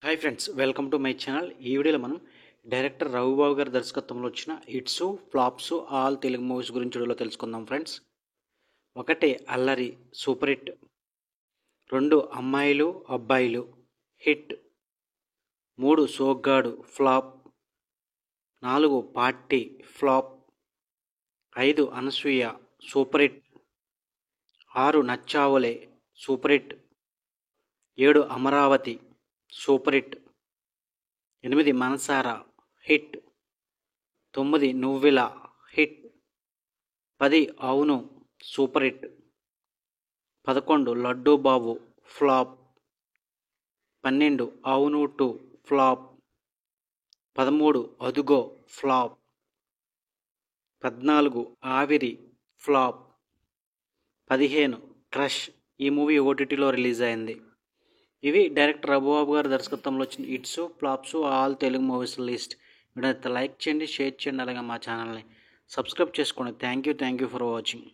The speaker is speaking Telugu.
Hi friends, welcome to my channel. ఈ వీడియోలో మనం డైరెక్టర్ రఘుబాబు గారి దర్శకత్వంలో వచ్చిన hits, flops all Telugu movies గురించి వీడియోలో తెలుసుకుందాం ఫ్రెండ్స్. 1 అల్లరి super hit, 2 Ammayilu Abbayilu hit, 3 Soggadu flop, 4 party flop, 5 Anasuya super hit, 6 Nachavule super hit, 7 Amaravathi super hit, 8 Manasara hit, 9 Nuvvila hit, 10 Avunu super hit, 11 Laddu Babu flop, 12 Avunu 2 flop, 13 Adhugo flop, 14 Aaviri flop, 15 crush. ఈ మూవీ ఓటీటీలో రిలీజ్ అయింది. ఇవి డైరెక్టర్ రఘుబాబు గారి దర్శకత్వంలో వచ్చిన hits, flops all Telugu movies list. Video like చేయండి, షేర్ చేయండి, అలాగే మా ఛానల్ని సబ్స్క్రైబ్ చేసుకోండి. Thank you for watching.